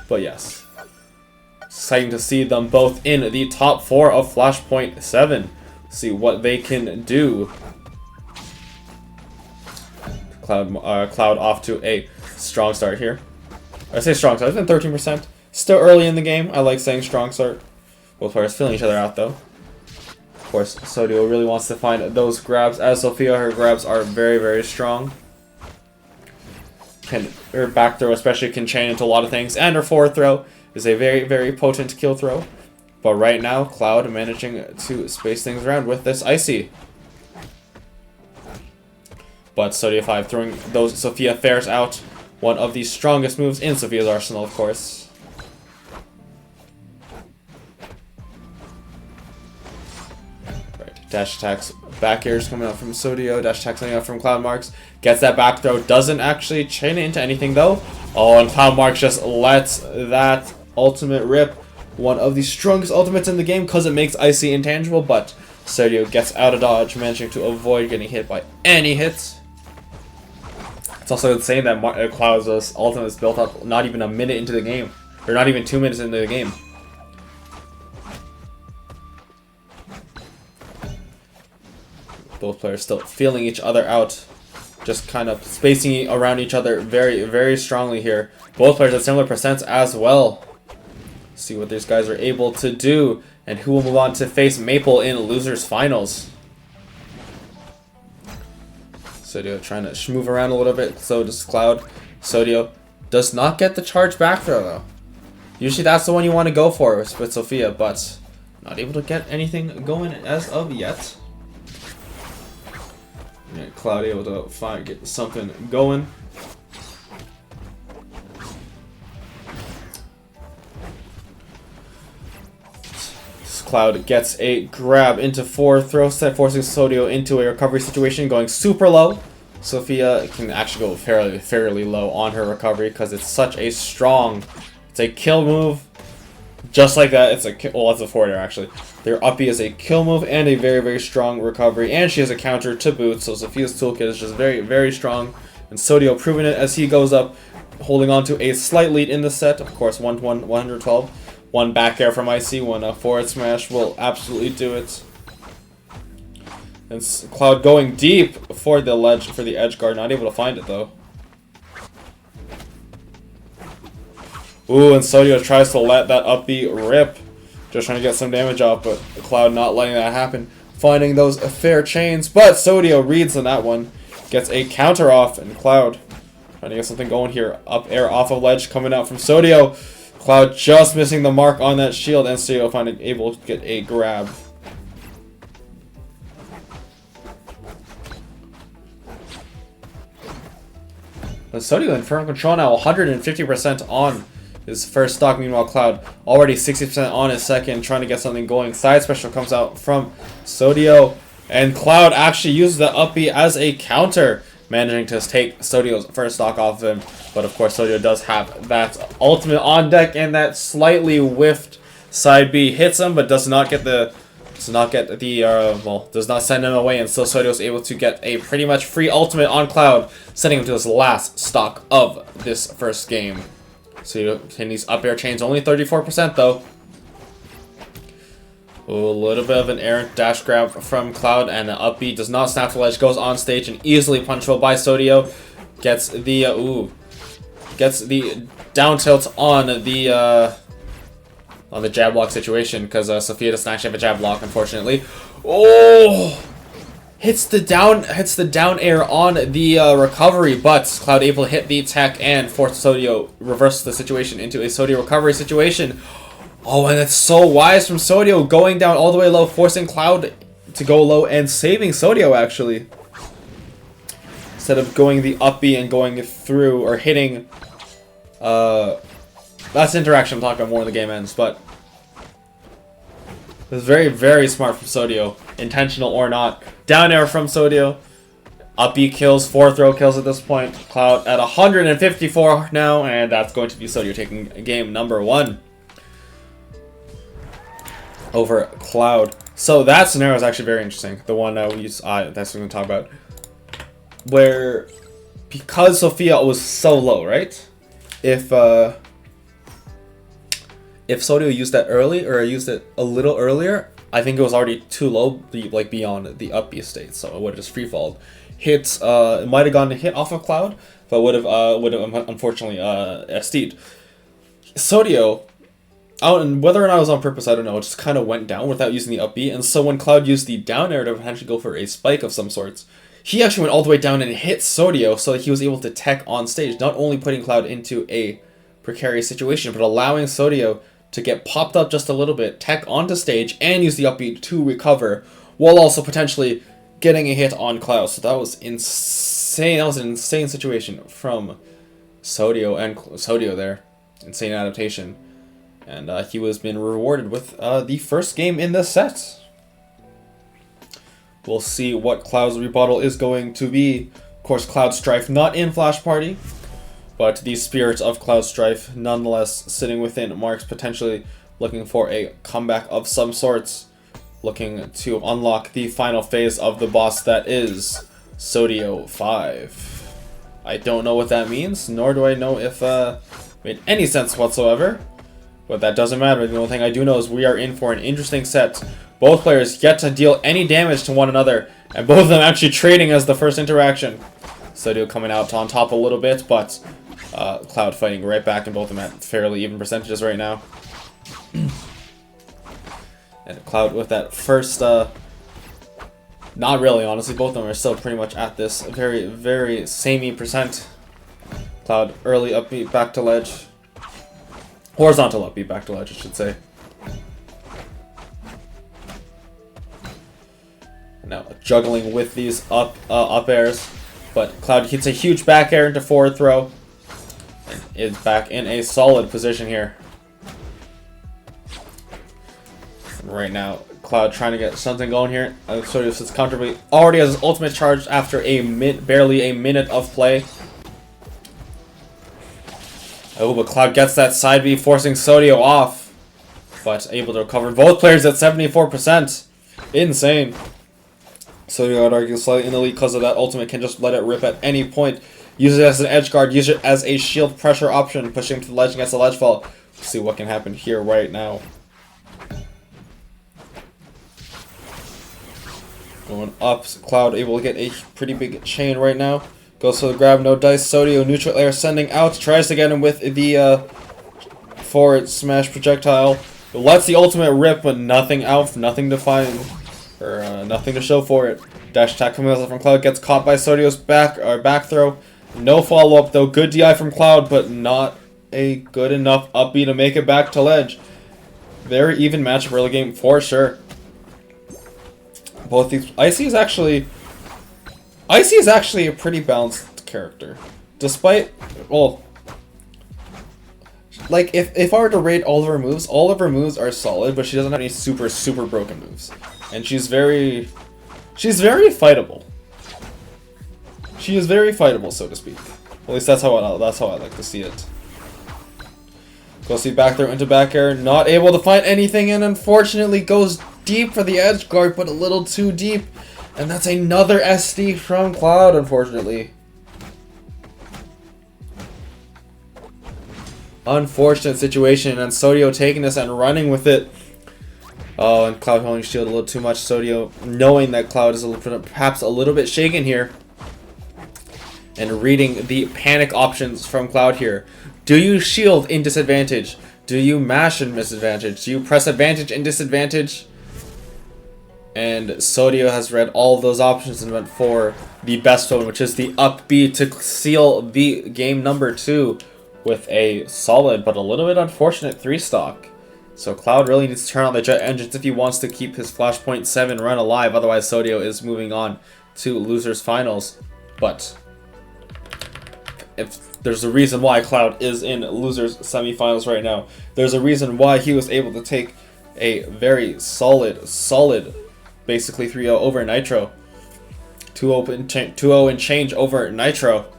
But yes, exciting to see them both in the top 4 of Flashpoint 7. See what they can do. Cloud off to a strong start here. I say strong start, it's been 13%. Still early in the game. I like saying strong start. Both players feeling each other out though. Of course, Sodio really wants to find those grabs. As Sophia, her grabs are very, very strong. Her back throw especially can chain into a lot of things. And her forward throw is a very, very potent kill throw. But right now, Cloud managing to space things around with this Icy. But SodioFive throwing those Sophia Fairs out. One of the strongest moves in Sophia's arsenal, of course. Right, dash attacks, back airs coming out from Sodio. Dash attacks coming out from Cloudmarks. Gets that back throw. Doesn't actually chain it into anything, though. Oh, and Cloudmarks just lets that ultimate rip. One of the strongest ultimates in the game because it makes Icy intangible, but Sodio gets out of dodge, managing to avoid getting hit by any hits. It's also insane that Cloud's ultimate is built up not even a minute into the game. Or not even 2 minutes into the game. Both players still feeling each other out. Just kind of spacing around each other very, very strongly here. Both players at similar percents as well. See what these guys are able to do. And who will move on to face Maple in Losers Finals. Sodio trying to move around a little bit. So does Cloud. Sodio does not get the charge back throw though. Usually that's the one you want to go for with Sophia, but not able to get anything going as of yet. Yeah, Cloud able to get something going. Cloud gets a grab into forward throw set, forcing Sodio into a recovery situation, going super low. Sophia can actually go fairly low on her recovery because it's such a strong, it's a kill move. Just like that, it's a well, that's a forward air actually. Their uppy is a kill move and a very, very strong recovery, and she has a counter to boot. So Sophia's toolkit is just very, very strong, and Sodio proving it as he goes up, holding on to a slight lead in the set. Of course, 112. One back air from Icy, one forward smash will absolutely do it. And Cloud going deep for the ledge, for the edge guard, not able to find it though. Ooh, and Sodio tries to let that up B rip. Just trying to get some damage off, but Cloud not letting that happen. Finding those fair chains, but Sodio reads on that one. Gets a counter off, and Cloud trying to get something going here. Up air off of ledge coming out from Sodio. Cloud just missing the mark on that shield, and Sodio finding able to get a grab. But Sodio in firm control now, 150% on his first stock. Meanwhile, Cloud already 60% on his second, trying to get something going. Side special comes out from Sodio, and Cloud actually uses the up B as a counter, managing to take Sodio's first stock off of him. But of course, Sodio does have that ultimate on deck, and that slightly whiffed side B hits him, but does not get the does not send him away, and so Sodio is able to get a pretty much free ultimate on Cloud, sending him to his last stock of this first game. So hitting these up air chains, only 34% though. Ooh, a little bit of an errant dash grab from Cloud, and an up B does not snap the ledge, goes on stage and easily punchable by Sodio. Gets the down tilt on the jab block situation, because Sophia doesn't actually have a jab block, unfortunately. Oh, hits the down air on the recovery, but Cloud able to hit the tech and force Sodio, reverse the situation into a Sodio recovery situation. Oh, and it's so wise from Sodio, going down all the way low, forcing Cloud to go low and saving Sodio actually, instead of going the up B and going through or hitting. That's interaction I'm talking about more when the game ends, but it was very, very smart from Sodio, intentional or not. Down air from Sodio, up B kills, forward throw kills at this point. Cloud at 154 now, and that's going to be Sodio taking game number 1 over Cloud. So that scenario is actually very interesting. The one that's what we're going to talk about, where because Sophia was so low, right? If If Sodio used that early, or used it a little earlier, I think it was already too low, like beyond the up B state, so it would have just freefalled. Hits, it might have gone to hit off of Cloud, but would have unfortunately SD'd. Sodio, and whether or not it was on purpose, I don't know, it just kind of went down without using the up B, and so when Cloud used the down air to potentially go for a spike of some sorts, he actually went all the way down and hit Sodio so that he was able to tech on stage, not only putting Cloud into a precarious situation, but allowing Sodio to get popped up just a little bit, tech onto stage, and use the upbeat to recover, while also potentially getting a hit on Cloud. So that was insane. That was an insane situation from Sodio there. Insane adaptation. And he was being rewarded with the first game in this set. We'll see what Cloud's rebuttal is going to be. Of course, Cloud Strife not in Flash Party, but the spirit of Cloud Strife nonetheless sitting within Marks, potentially looking for a comeback of some sorts, looking to unlock the final phase of the boss that is SodioFive. I don't know what that means, nor do I know if it made any sense whatsoever, but that doesn't matter. The only thing I do know is we are in for an interesting set. Both players yet to deal any damage to one another, and both of them actually trading as the first interaction. Sodio coming out on top a little bit, but Cloud fighting right back, and both of them at fairly even percentages right now. And Cloud with that first, not really, honestly, both of them are still pretty much at this very, very samey percent. Cloud early upbeat back to ledge. Horizontal upbeat back to ledge, I should say. Now juggling with these up airs, but Cloud hits a huge back air into forward throw, and is back in a solid position here. And right now, Cloud trying to get something going here. Sodio sits comfortably. Already has his ultimate charged after barely a minute of play. Oh, but Cloud gets that side B, forcing Sodio off, but able to recover. Both players at 74%. Insane. Sodio, I'd argue, slightly in the lead because of that ultimate, can just let it rip at any point. Use it as an edge guard, use it as a shield pressure option, pushing him to the ledge against the ledge fall. Let's see what can happen here right now. Going up, Cloud able to get a pretty big chain right now. Goes for the grab, no dice. Sodio, neutral air, sending out, tries to get him with the forward smash projectile. Lets the ultimate rip, but nothing out, nothing to find. Or nothing to show for it. Dash attack coming out from Cloud, gets caught by Sodio's back throw. No follow up though. Good DI from Cloud, but not a good enough upbeat to make it back to ledge. Very even matchup early game for sure. Both these Icy is actually a pretty balanced character, despite, well, like if I were to rate all of her moves are solid, but she doesn't have any super broken moves. And she's very fightable. She is very fightable, so to speak. At least that's how I like to see it. Go see back there into back air, not able to find anything, and unfortunately goes deep for the edge guard, but a little too deep. And that's another SD from Cloud, unfortunately. Unfortunate situation, and Sodio taking this and running with it. Oh, and Cloud holding shield a little too much. Sodio knowing that Cloud is perhaps a little bit shaken here. And reading the panic options from Cloud here. Do you shield in disadvantage? Do you mash in disadvantage? Do you press advantage in disadvantage? And Sodio has read all of those options and went for the best one, which is the up B to seal the game number 2 with a solid but a little bit unfortunate 3-stock. So Cloud really needs to turn on the jet engines if he wants to keep his Flashpoint 7 run alive. Otherwise, Sodio is moving on to Losers Finals. But if there's a reason why Cloud is in Losers Semifinals right now, there's a reason why he was able to take a very solid, basically 3-0 over Nitro. 2-0 and change over Nitro.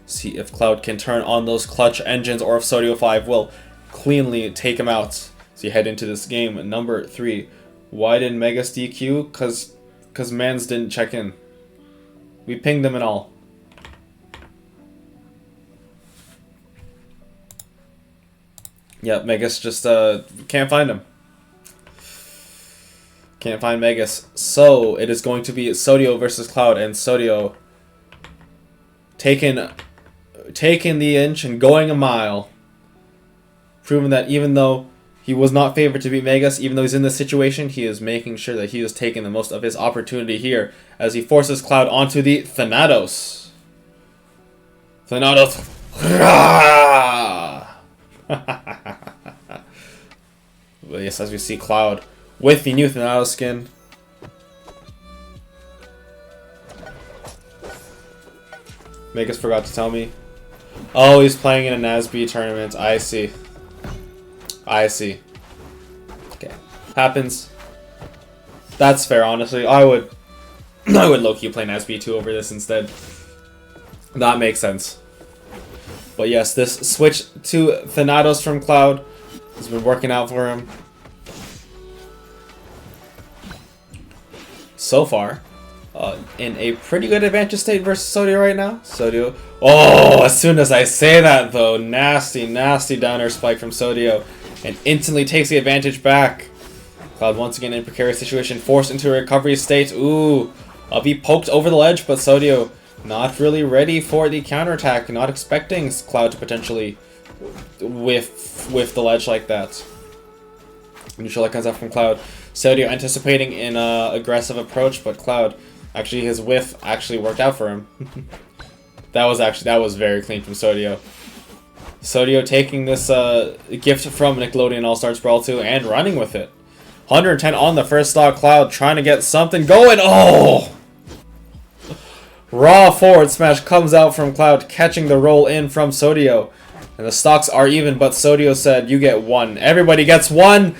See if Cloud can turn on those clutch engines, or if SodioFive will cleanly take him out. So you head into this game number 3. Why didn't Megas DQ? Cause Mans didn't check in. We pinged them and all. Yep, Megas just can't find him. Can't find Megas. So it is going to be Sodio versus Cloud, and Sodio taking the inch and going a mile, proving that even though he was not favored to beat Megas, even though he's in this situation, he is making sure that he is taking the most of his opportunity here as he forces Cloud onto the Thanatos. Thanatos. Well, yes, as we see Cloud with the new Thanatos skin. Megas forgot to tell me. Oh, he's playing in a NASB tournament. I see. I see. Okay. Happens. That's fair, honestly. I would low-key play NASB 2 over this instead. That makes sense. But yes, this switch to Thanatos from Cloud has been working out for him so far. In a pretty good advantage state versus Sodio right now. Sodio. Oh, as soon as I say that, though, nasty, nasty downer spike from Sodio, and instantly takes the advantage back. Cloud once again in a precarious situation, forced into a recovery state. Ooh, be poked over the ledge, but Sodio not really ready for the counterattack. Not expecting Cloud to potentially whiff the ledge like that. Neutral that comes out from Cloud. Sodio anticipating an aggressive approach, but Cloud, actually his whiff actually worked out for him. that was very clean from Sodio. Sodio taking this gift from Nickelodeon All-Stars Brawl 2 and running with it. 110 on the first stock. Cloud trying to get something going. Oh! Raw forward smash comes out from Cloud, catching the roll in from Sodio. And the stocks are even, but Sodio said, you get one. Everybody gets one,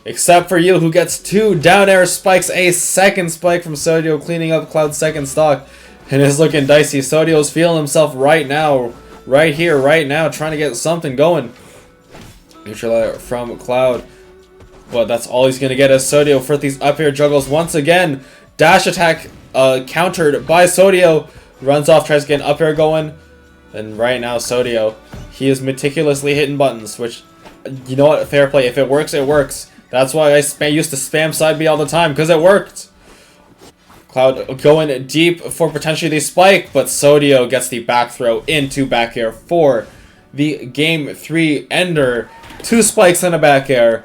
except for you, who gets two down air spikes. A second spike from Sodio, cleaning up Cloud's second stock. And it's looking dicey. Sodio's feeling himself right now, right here, right now, trying to get something going. Neutral from Cloud. But that's all he's going to get as Sodio for these up air juggles once again. Dash attack countered by Sodio. Runs off, tries to get an up air going. And right now, Sodio, he is meticulously hitting buttons, which, you know what, fair play. If it works, it works. That's why I used to spam side B all the time, because it worked. Cloud going deep for potentially the spike, but Sodio gets the back throw into back air for the Game 3 ender. 2 spikes and a back air.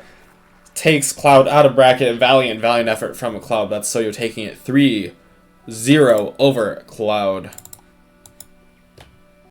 Takes Cloud out of bracket. Valiant effort from Cloud. That's Sodio taking it 3-0 over Cloud.